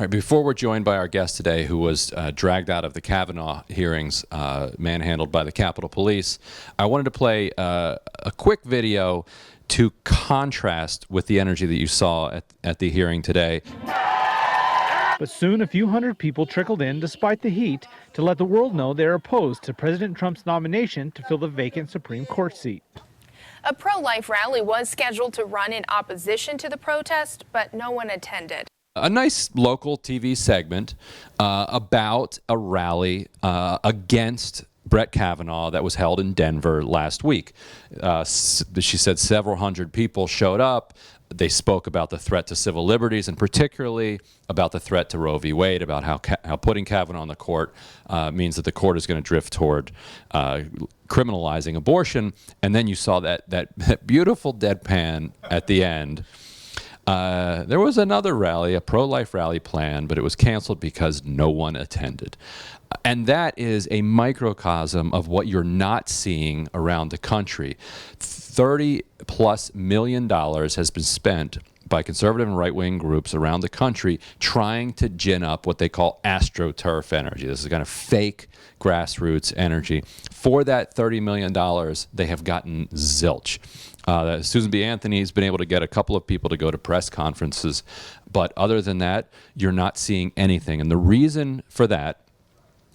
All right, before we're joined by our guest today, who was dragged out of the Kavanaugh hearings, manhandled by the Capitol Police, I wanted to play a quick video to contrast with the energy that you saw at the hearing today. But soon a few hundred people trickled in despite the heat to let the world know they're opposed to President Trump's nomination to fill the vacant Supreme Court seat. A pro-life rally was scheduled to run in opposition to the protest, but no one attended. A nice local TV segment about a rally against Brett Kavanaugh that was held in Denver last week. She said several hundred people showed up. They spoke about the threat to civil liberties and particularly about the threat to Roe v. Wade, about how putting Kavanaugh on the court means that the court is going to drift toward criminalizing abortion. And then you saw that beautiful deadpan at the end. There was another rally, a pro-life rally planned, but it was canceled because no one attended. And that is a microcosm of what you're not seeing around the country. $30+ million has been spent by conservative and right-wing groups around the country trying to gin up what they call astroturf energy. This is kind of fake grassroots energy. For that $30 million, they have gotten zilch. Susan B. Anthony's been able to get a couple of people to go to press conferences, but other than that, you're not seeing anything. And the reason for that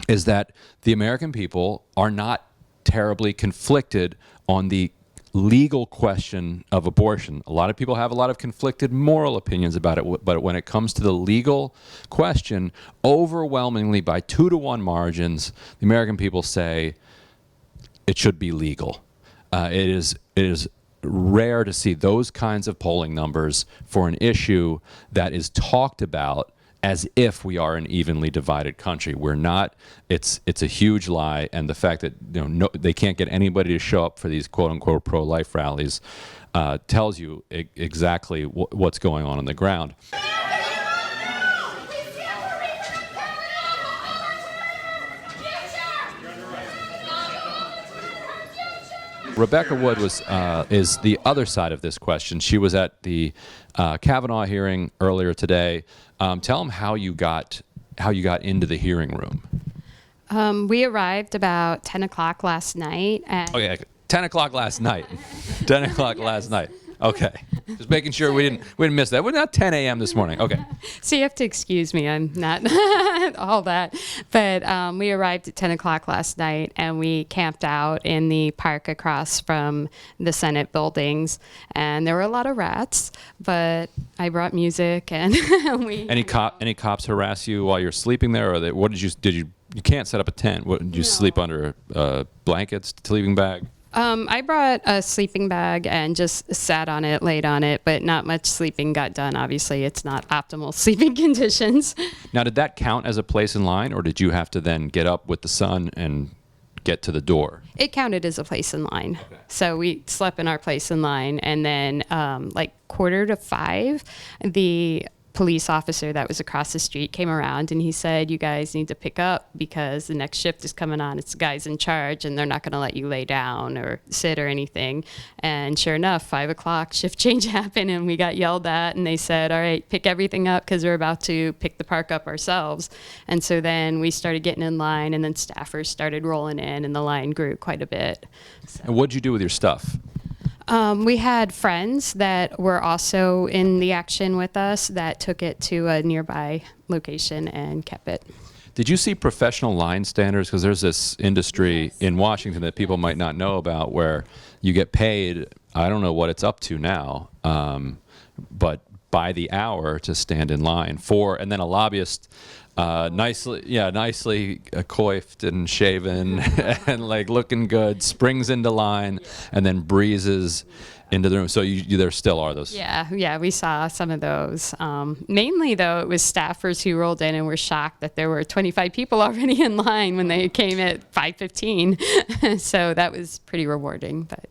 is that the American people are not terribly conflicted on the legal question of abortion. A lot of people have a lot of conflicted moral opinions about it, but when it comes to the legal question, overwhelmingly by 2-to-1 margins, the American people say it should be legal. It is rare to see those kinds of polling numbers for an issue that is talked about as if we are an evenly divided country. We're not. It's a huge lie, and the fact that they can't get anybody to show up for these quote unquote pro-life rallies tells you exactly what's going on the ground. Rebecca Wood is the other side of this question. She was at the Kavanaugh hearing earlier today. Tell them how you got into the hearing room. We arrived about 10 o'clock last night. Okay, 10 o'clock last night. 10 o'clock last night. Okay, just making sure we didn't miss that. We're not 10 a.m. this morning. Okay. So you have to excuse me. I'm not all that. But we arrived at 10 o'clock last night, and we camped out in the park across from the Senate buildings. And there were a lot of rats, but I brought music, and we. Any cops harass you while you're sleeping there, or what did you? You can't set up a tent. What did you sleep under? Blankets, sleeping bag? I brought a sleeping bag and just sat on it, laid on it, but not much sleeping got done. Obviously, it's not optimal sleeping conditions. Now, did that count as a place in line, or did you have to then get up with the sun and get to the door? It counted as a place in line. Okay. So we slept in our place in line, and then like 4:45, the police officer that was across the street came around and he said, "You guys need to pick up because the next shift is coming on. It's the guys in charge and they're not going to let you lay down or sit or anything." And sure enough, 5 o'clock shift change happened and we got yelled at and they said, "All right, pick everything up because we're about to pick the park up ourselves." And so then we started getting in line and then staffers started rolling in and the line grew quite a bit. So. And what'd you do with your stuff? We had friends that were also in the action with us that took it to a nearby location and kept it. Did you see professional line standers? Because there's this industry in Washington that people might not know about where you get paid, I don't know what it's up to now, but by the hour to stand in line for, and then a lobbyist nicely coiffed and shaven and like looking good, springs into line and then breezes into the room. So there still are those. Yeah, we saw some of those. Mainly though, it was staffers who rolled in and were shocked that there were 25 people already in line when they came at 5:15. So that was pretty rewarding. But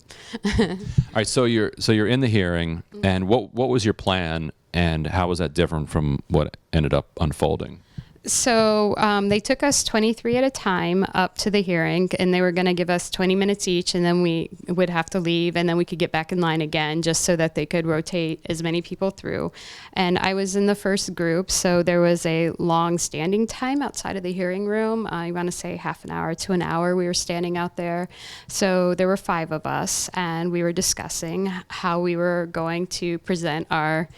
all right, so you're in the hearing, and what was your plan, and how was that different from what ended up unfolding? So they took us 23 at a time up to the hearing, and they were going to give us 20 minutes each, and then we would have to leave, and then we could get back in line again, just so that they could rotate as many people through. And I was in the first group, so there was a long standing time outside of the hearing room. I want to say half an hour to an hour we were standing out there. So there were 5 of us, and we were discussing how we were going to present our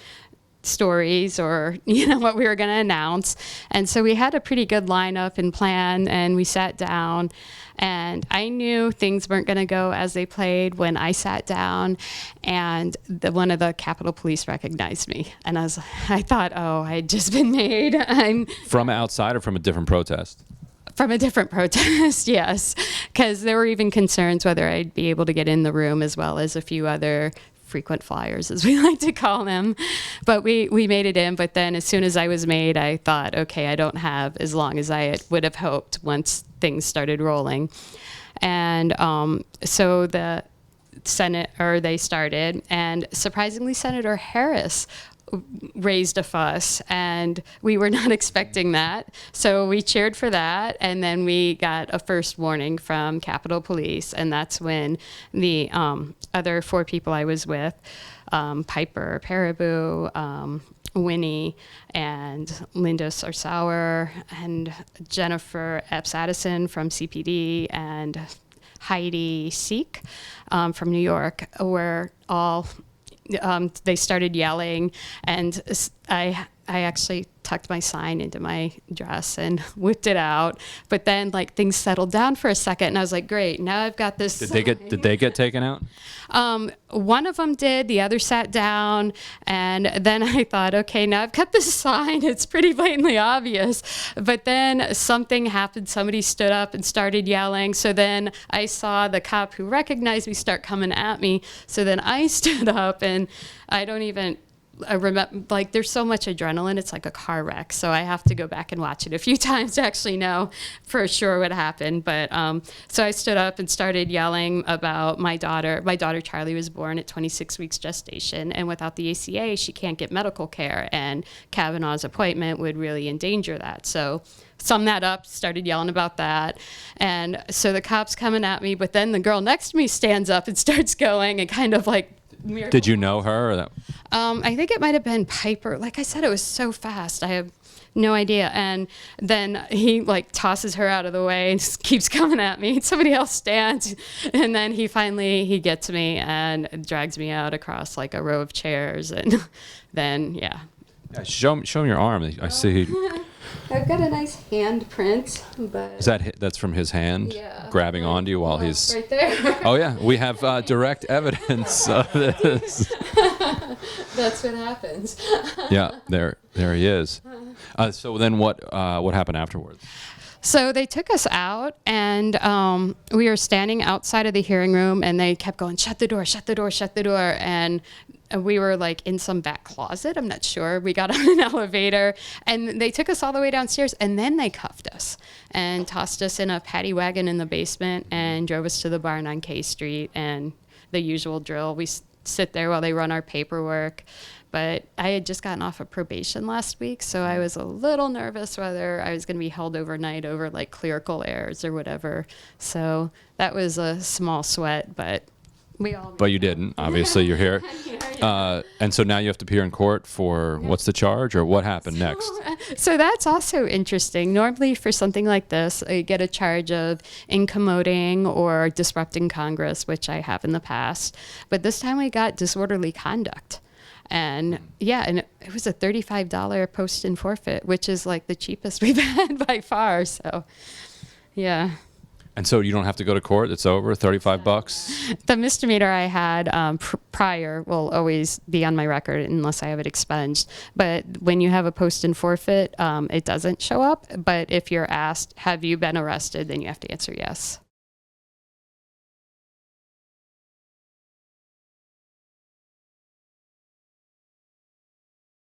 stories, or what we were going to announce. And so we had a pretty good lineup and plan, and we sat down, and I knew things weren't going to go as they played when I sat down, and one of the Capitol Police recognized me, and I thought, oh, I had just been made. I'm From outside or from a different protest? From a different protest, yes, because there were even concerns whether I'd be able to get in the room, as well as a few other frequent flyers, as we like to call them. But we made it in. But then as soon as I was made, I thought, okay, I don't have as long as I would have hoped once things started rolling. And so the they started, and surprisingly, Senator Harris raised a fuss, and we were not expecting that. So we cheered for that, and then we got a first warning from Capitol Police, and that's when the other 4 people I was with, Piper Paraboo, Winnie, and Linda Sorsauer, and Jennifer Epps Addison from CPD, and Heidi Seek from New York, were all they started yelling, and I actually tucked my sign into my dress and whipped it out. But then things settled down for a second, and I was like, great, now I've got this. Did they get taken out? One of them did. The other sat down, and then I thought, okay, now I've got this sign. It's pretty blatantly obvious. But then something happened. Somebody stood up and started yelling. So then I saw the cop who recognized me start coming at me. So then I stood up, and I remember, there's so much adrenaline, it's like a car wreck. So I have to go back and watch it a few times to actually know for sure what happened. But so I stood up and started yelling about my daughter. My daughter Charlie was born at 26 weeks gestation, and without the ACA, she can't get medical care, and Kavanaugh's appointment would really endanger that. So sum that up, started yelling about that. And so the cop's coming at me, but then the girl next to me stands up and starts going, and kind of Did you know her? Or that? I think it might have been Piper. Like I said, it was so fast. I have no idea. And then he tosses her out of the way and just keeps coming at me. Somebody else stands. And then he gets me and drags me out across a row of chairs. And then, yeah. Show him your arm. I see. I've got a nice handprint, but Is that's from his hand Yeah. grabbing onto you while he's? right there. Oh yeah, we have direct evidence of this. That's what happens. Yeah, there he is. So then what happened afterwards? So they took us out, and we were standing outside of the hearing room, and they kept going, shut the door, shut the door, shut the door. And we were in some back closet. I'm not sure. We got on an elevator, and they took us all the way downstairs, and then they cuffed us and tossed us in a paddy wagon in the basement and drove us to the barn on K Street, and the usual drill. We sit there while they run our paperwork. But I had just gotten off of probation last week, so I was a little nervous whether I was going to be held overnight over clerical errors or whatever. So that was a small sweat, but we all. But you didn't. Obviously, you're here. And so now you have to appear in court for what's the charge, or what happened next? So that's also interesting. Normally for something like this, I get a charge of incommoding or disrupting Congress, which I have in the past. But this time we got disorderly conduct. And and it was a $35 post and forfeit, which is the cheapest we've had by far. So, yeah. And so you don't have to go to court. It's over. $35. The misdemeanor I had prior will always be on my record unless I have it expunged. But when you have a post and forfeit, it doesn't show up. But if you're asked, have you been arrested, then you have to answer yes.